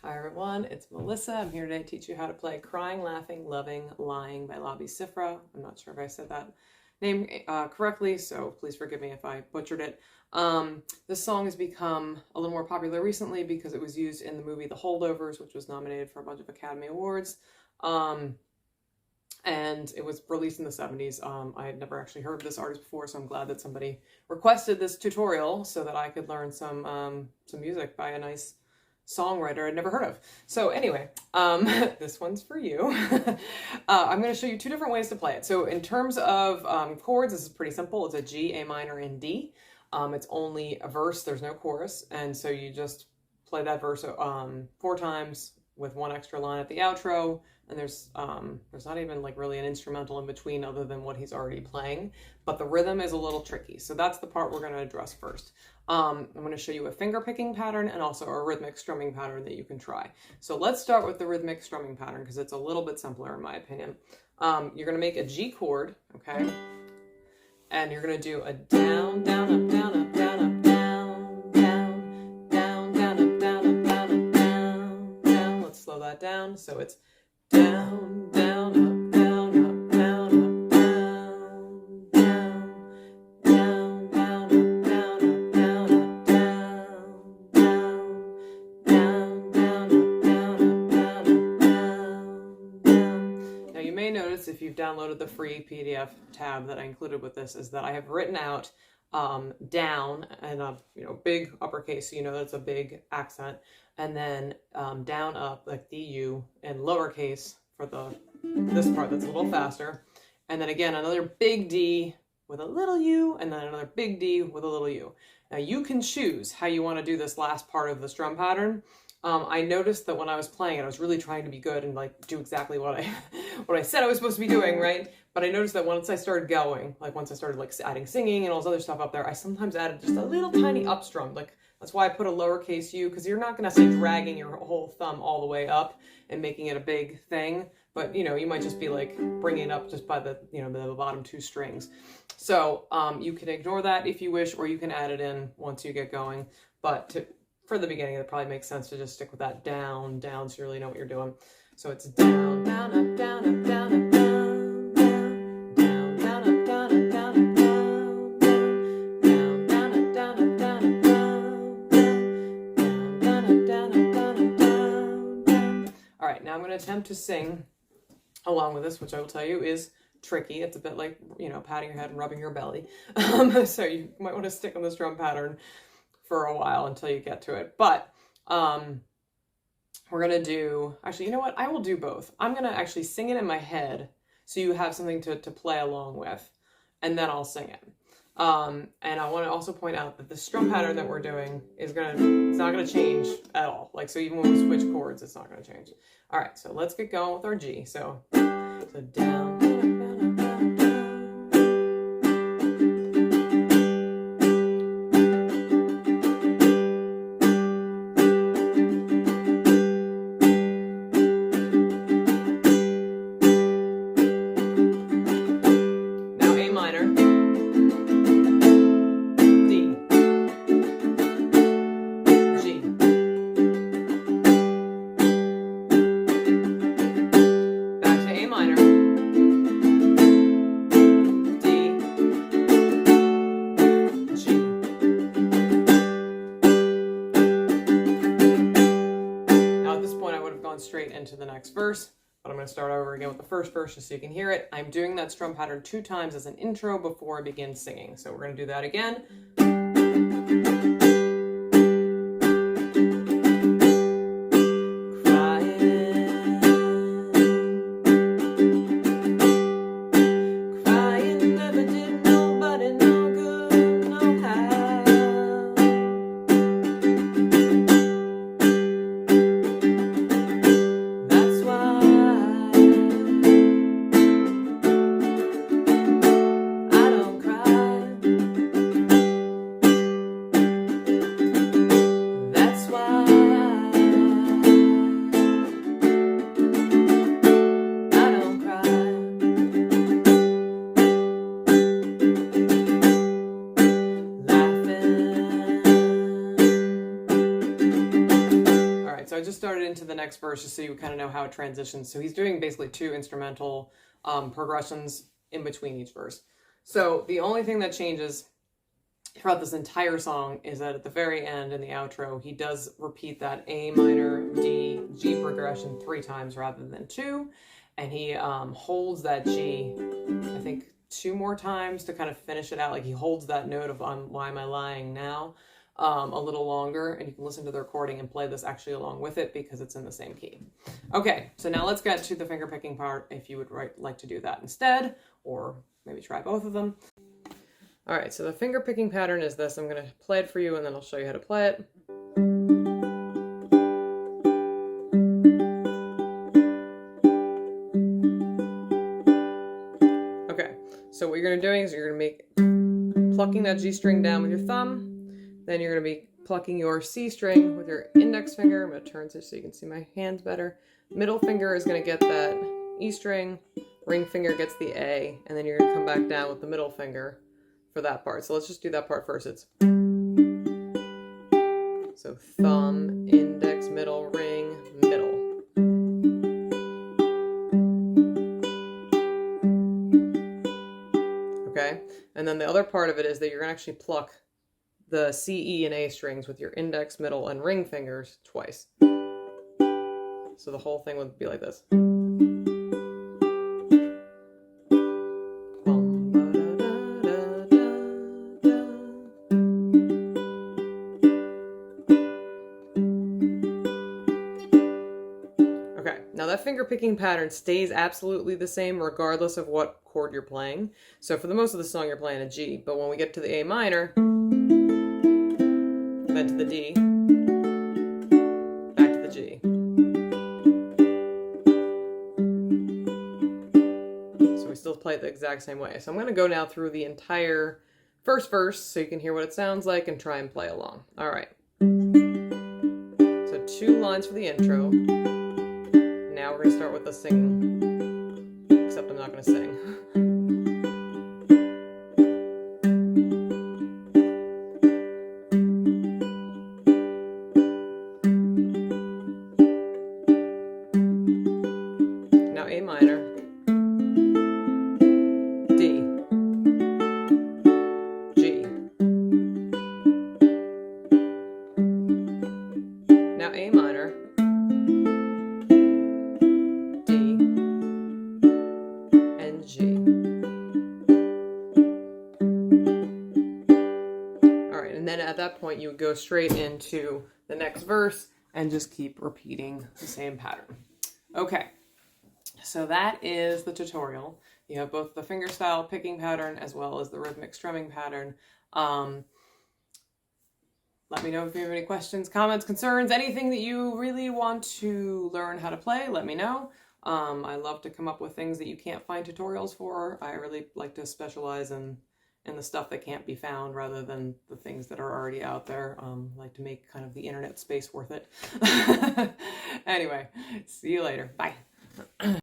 Hi everyone, it's Melissa. I'm here today to teach you how to play Crying, Laughing, Loving, Lying by Labi Siffre. I'm not sure if I said that name correctly, so please forgive me if I butchered it. This song has become a little more popular recently because it was used in the movie The Holdovers, which was nominated for a bunch of Academy Awards. And it was released in the 70s. I had never actually heard of this artist before, so I'm glad that somebody requested this tutorial so that I could learn some music by a nice songwriter I'd never heard of. So anyway, this one's for you. I'm going to show you two different ways to play it. So in terms of chords, this is pretty simple. It's a G, A minor, and D. It's only a verse, there's no chorus, and so you just play that verse 4 times with one extra line at the outro, and there's not even like really an instrumental in between other than what he's already playing, but the rhythm is a little tricky. So that's the part we're going to address first. I'm going to show you a finger picking pattern and also a rhythmic strumming pattern that you can try. So let's start with the rhythmic strumming pattern because it's a little bit simpler in my opinion. You're going to make a G chord, okay? And you're going to do a down, down, up, down, up, down, up, down, down, down, down, up, down, up, down, up, down, down. Let's slow that down. So it's down, down, up, down, up, down, up, down, down, down, down, up, down, up, down, up, down, down, down, down, up, down, up, down, up, down, down. Now you may notice if you've downloaded the free PDF tab that I included with this is that I have written out down and a big uppercase, so you know that's a big accent, and then down up like DU and lowercase for this part that's a little faster, and then again another big D with a little u, and then another big D with a little u. Now you can choose how you want to do this last part of the strum pattern. I noticed that when I was playing it, I was really trying to be good and like do exactly what I said I was supposed to be doing, right? But I noticed that once I started going, like once I started like adding singing and all this other stuff up there, I sometimes added just a little tiny up strum. Like that's why I put a lowercase u, because you're not going to say dragging your whole thumb all the way up and making it a big thing. But you might just be like bringing it up just by the the bottom 2 strings. So you can ignore that if you wish, or you can add it in once you get going. But for the beginning, it probably makes sense to just stick with that down, down, so you really know what you're doing. So it's down, down, up, down, up, down, up, down, down, down, down, up, down, up, down, up, down, down, down, up, down, up, down, up, down, down, up, down, up, down, up, down. All right, now I'm going to attempt to sing along with this, which I will tell you is tricky. It's a bit like, patting your head and rubbing your belly. So you might want to stick on this drum pattern for a while until you get to it. But we're going to do, actually, you know what? I will do both. I'm going to actually sing it in my head so you have something to play along with, and then I'll sing it. And I want to also point out that the strum pattern that we're doing is it's not going to change at all. Like, so even when we switch chords, it's not going to change. All right, so let's get going with our G. So down, straight into the next verse, but I'm going to start over again with the first verse just so you can hear it. I'm doing that strum pattern 2 times as an intro before I begin singing. So we're going to do that again. right, so I just started into the next verse just so you kind of know how it transitions. So he's doing basically 2 instrumental progressions in between each verse. So the only thing that changes throughout this entire song is that at the very end in the outro, he does repeat that A minor, D, G progression 3 times rather than 2. And he holds that G, I think, 2 more times to kind of finish it out. Like he holds that note of Why Am I Lying Now a little longer, and you can listen to the recording and play this actually along with it because it's in the same key. Okay, so now let's get to the finger picking part if you would like to do that instead, or maybe try both of them. All right, so the finger picking pattern is this. I'm going to play it for you and then I'll show you how to play it. Okay, so what you're going to be doing is you're going to be plucking that G string down with your thumb. Then you're going to be plucking your C string with your index finger. I'm going to turn so you can see my hands better. Middle finger is going to get that E string. Ring finger gets the A. And then you're going to come back down with the middle finger for that part. So let's just do that part first. It's so thumb, index, middle, ring, middle. Okay? And then the other part of it is that you're going to actually pluck the C, E, and A strings with your index, middle, and ring fingers twice. So the whole thing would be like this. Okay, now that finger picking pattern stays absolutely the same regardless of what chord you're playing. So for the most of the song you're playing a G, but when we get to the A minor, then to the D, back to the G. So we still play it the exact same way. So I'm going to go now through the entire first verse so you can hear what it sounds like and try and play along. All right. So 2 lines for the intro. Now we're going to start with the singing, except I'm not going to sing. A minor, D, G. Now A minor, D, and G. All right, and then at that point you would go straight into the next verse and just keep repeating the same pattern. Okay. So that is the tutorial. You have both the fingerstyle picking pattern as well as the rhythmic strumming pattern. Let me know if you have any questions, comments, concerns, anything that you really want to learn how to play, let me know. I love to come up with things that you can't find tutorials for. I really like to specialize in the stuff that can't be found rather than the things that are already out there. Like to make kind of the internet space worth it. Anyway, see you later. Bye.